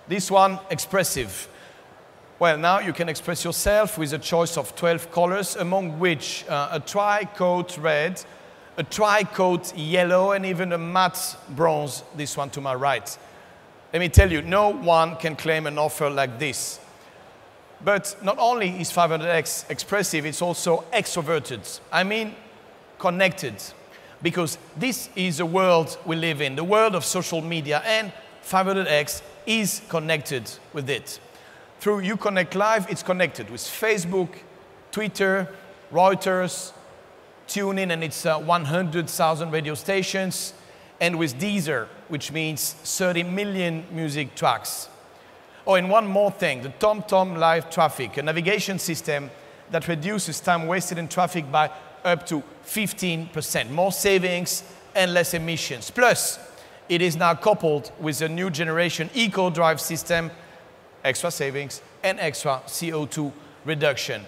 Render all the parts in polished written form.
This one, expressive. Well, now you can express yourself with a choice of 12 colors, among which a tri-coat red, a tri-coat yellow, and even a matte bronze, this one to my right. Let me tell you, no one can claim an offer like this. But not only is 500X expressive, it's also extroverted. I mean, connected. Because this is the world we live in, the world of social media, and 500X is connected with it. Through Uconnect Live, it's connected with Facebook, Twitter, Reuters, TuneIn and its 100,000 radio stations, and with Deezer, which means 30 million music tracks. Oh, and one more thing, the TomTom Live Traffic, a navigation system that reduces time wasted in traffic by up to 15%, more savings and less emissions. Plus, it is now coupled with a new generation eco-drive system, extra savings and extra CO2 reduction.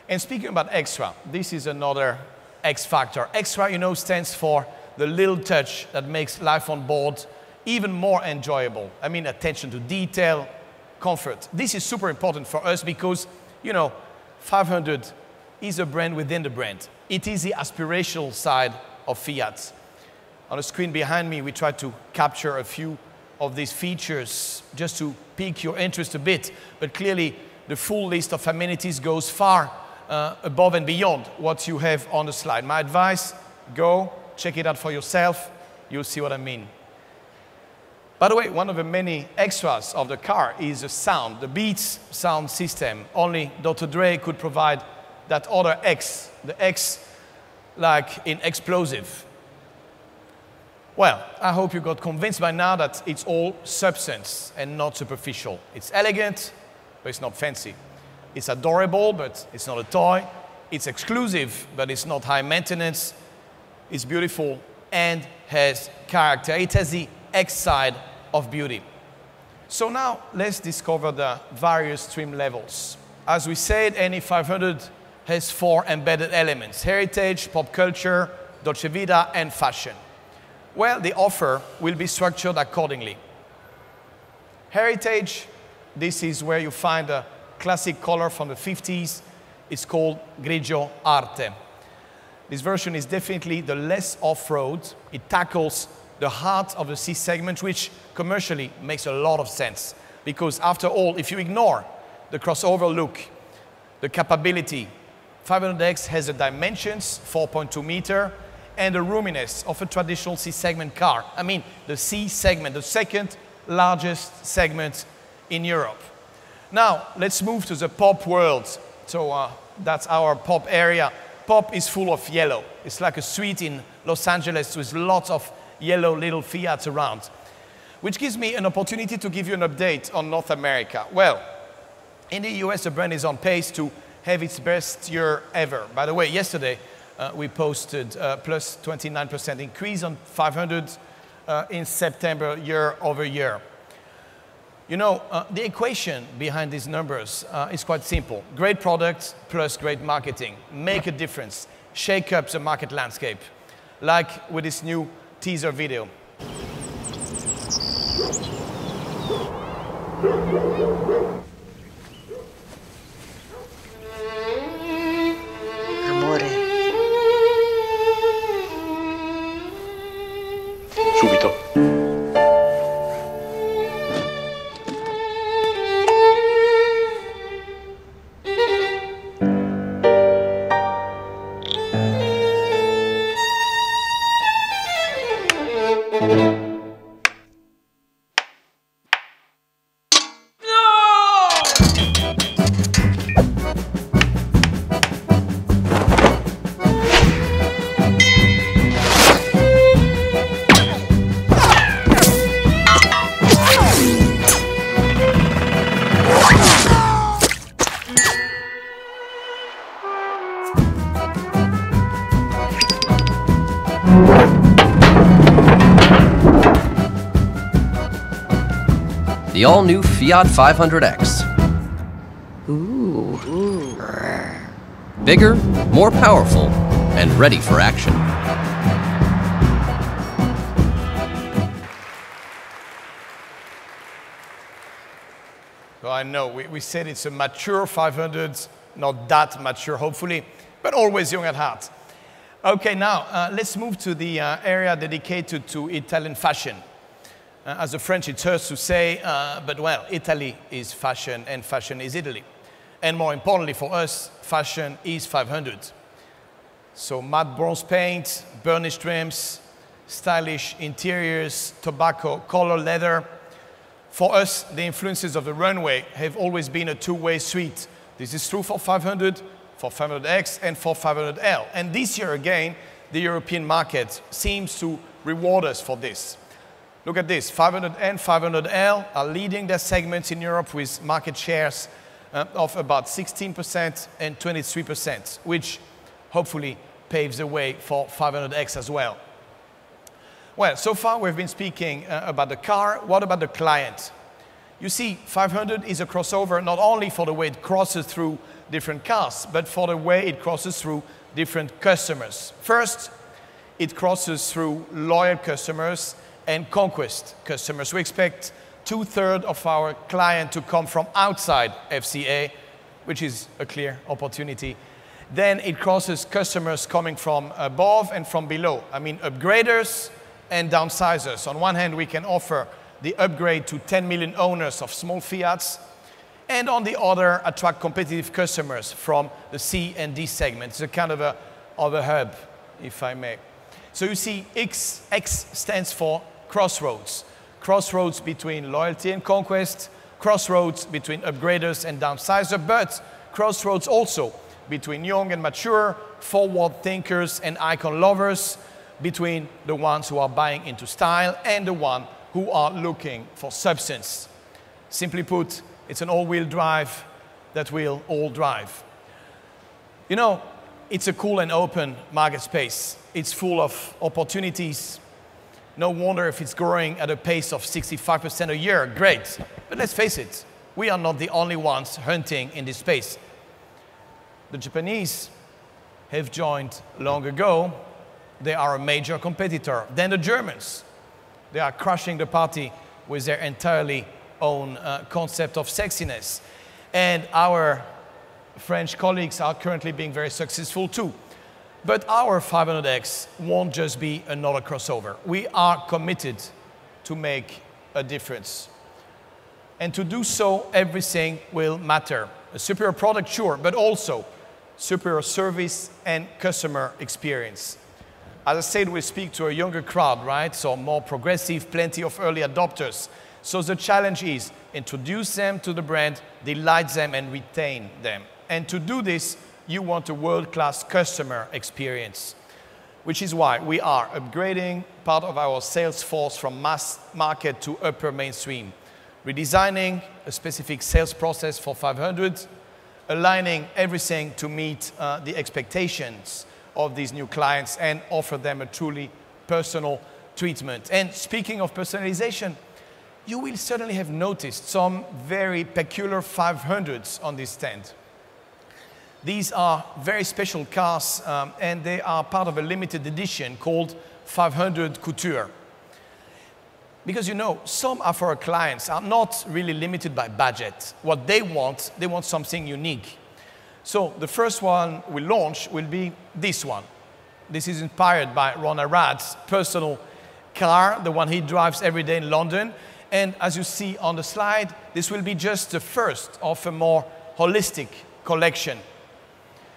And speaking about extra, this is another X factor. Extra, you know, stands for the little touch that makes life on board even more enjoyable. I mean, attention to detail, comfort. This is super important for us because, you know, 500 is a brand within the brand. It is the aspirational side of Fiat. On the screen behind me, we tried to capture a few of these features just to pique your interest a bit. But clearly, the full list of amenities goes far above and beyond what you have on the slide. My advice, go, check it out for yourself. You'll see what I mean. By the way, one of the many extras of the car is the sound, the Beats sound system. Only Dr. Dre could provide that other X, the X like in explosive. Well, I hope you got convinced by now that it's all substance and not superficial. It's elegant, but it's not fancy. It's adorable, but it's not a toy. It's exclusive, but it's not high maintenance. It's beautiful and has character. It has the X side of beauty. So now let's discover the various trim levels. As we said, any 500 has 4 embedded elements: heritage, pop culture, Dolce Vita, and fashion. Well, the offer will be structured accordingly. Heritage, this is where you find a classic color from the 50s. It's called Grigio Arte. This version is definitely the less off-road. It tackles the heart of the C segment, which commercially makes a lot of sense. Because after all, if you ignore the crossover look, the capability, 500X has the dimensions, 4.2 meter, and the roominess of a traditional C-segment car. I mean, the C segment, the second largest segment in Europe. Now, let's move to the pop world. So that's our pop area. Pop is full of yellow. It's like a street in Los Angeles with lots of yellow little Fiats around, which gives me an opportunity to give you an update on North America. Well, in the US, the brand is on pace to have its best year ever. By the way, yesterday, we posted plus 29% increase on 500 in September year over year. You know, the equation behind these numbers is quite simple. Great products plus great marketing. Make a difference. Shake up the market landscape. Like with this new teaser video. Subito. The all-new Fiat 500X. Ooh. Bigger, more powerful, and ready for action. Well, I know, we said it's a mature 500, not that mature, hopefully, but always young at heart. Okay, now, let's move to the area dedicated to Italian fashion. As a French, it hurts to say, but well, Italy is fashion and fashion is Italy. And more importantly for us, fashion is 500. So matte bronze paint, burnished rims, stylish interiors, tobacco, color leather. For us, the influences of the runway have always been a two-way street. This is true for 500, for 500X, and for 500L. And this year again, the European market seems to reward us for this. Look at this, 500 and 500L are leading their segments in Europe with market shares of about 16% and 23%, which hopefully paves the way for 500X as well. Well, so far we've been speaking about the car. What about the client? You see, 500 is a crossover not only for the way it crosses through different cars, but for the way it crosses through different customers. First, it crosses through loyal customers and conquest customers. We expect 2/3 of our clients to come from outside FCA, which is a clear opportunity. Then it crosses customers coming from above and from below. I mean, upgraders and downsizers. On one hand, we can offer the upgrade to 10 million owners of small Fiats, and on the other, attract competitive customers from the C and D segments. It's a kind of a hub, if I may. So you see, X stands for crossroads. Crossroads between loyalty and conquest, crossroads between upgraders and downsizers, but crossroads also between young and mature, forward thinkers and icon lovers, between the ones who are buying into style and the ones who are looking for substance. Simply put, it's an all-wheel drive that will all drive. You know, it's a cool and open market space. It's full of opportunities. No wonder if it's growing at a pace of 65% a year. Great. But let's face it, we are not the only ones hunting in this space. The Japanese have joined long ago. They are a major competitor. Then the Germans. They are crushing the party with their entirely own concept of sexiness. And our French colleagues are currently being very successful too. But our 500X won't just be another crossover. We are committed to make a difference. And to do so, everything will matter. A superior product, sure, but also superior service and customer experience. As I said, we speak to a younger crowd, right? So more progressive, plenty of early adopters. So the challenge is introduce them to the brand, delight them, and retain them. And to do this, you want a world-class customer experience, which is why we are upgrading part of our sales force from mass market to upper mainstream, redesigning a specific sales process for 500, aligning everything to meet the expectations of these new clients and offer them a truly personal treatment. And speaking of personalization, you will certainly have noticed some very peculiar 500s on this stand. These are very special cars and they are part of a limited edition called 500 Couture. Because you know, some of our clients are not really limited by budget. What they want something unique. So the first one we launch will be this one. This is inspired by Ron Arrad's personal car, the one he drives every day in London. And as you see on the slide, this will be just the first of a more holistic collection.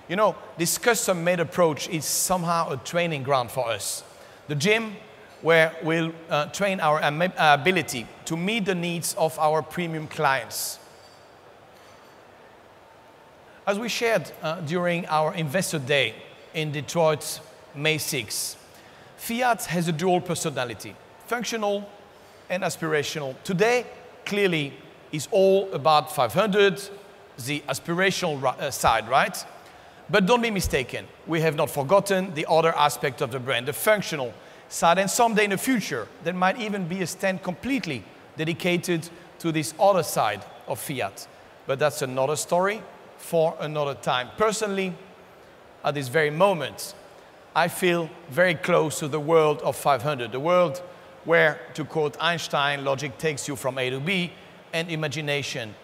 You know, this custom-made approach is somehow a training ground for us. The gym, where we'll train our ability to meet the needs of our premium clients. As we shared during our Investor Day in Detroit, May 6, Fiat has a dual personality, functional and aspirational. Today, clearly, is all about 500, the aspirational side, right? But don't be mistaken, we have not forgotten the other aspect of the brand, the functional side, and someday in the future, there might even be a stand completely dedicated to this other side of Fiat. But that's another story for another time. Personally, at this very moment, I feel very close to the world of 500, the world where, to quote Einstein, logic takes you from A to B and imagination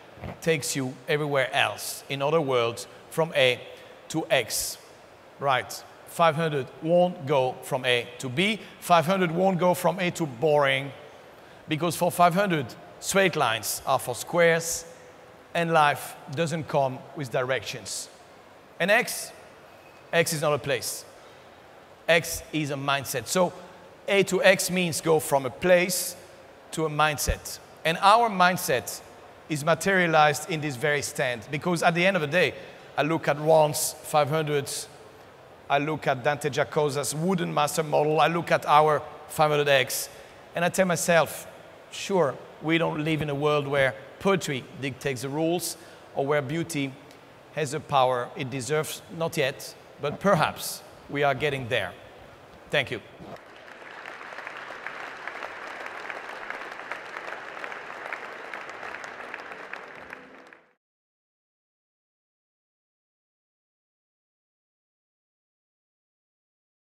takes you everywhere else. In other words, from A to X. Right. 500 won't go from A to B. 500 won't go from A to boring. Because for 500, straight lines are for squares, and life doesn't come with directions. And X is not a place. X is a mindset. So A to X means go from a place to a mindset. And our mindset is materialized in this very stand. Because at the end of the day, I look at Ron's 500s, I look at Dante Giacosa's wooden master model, I look at our 500X, and I tell myself, sure, we don't live in a world where poetry dictates the rules or where beauty has the power it deserves, not yet, but perhaps we are getting there. Thank you.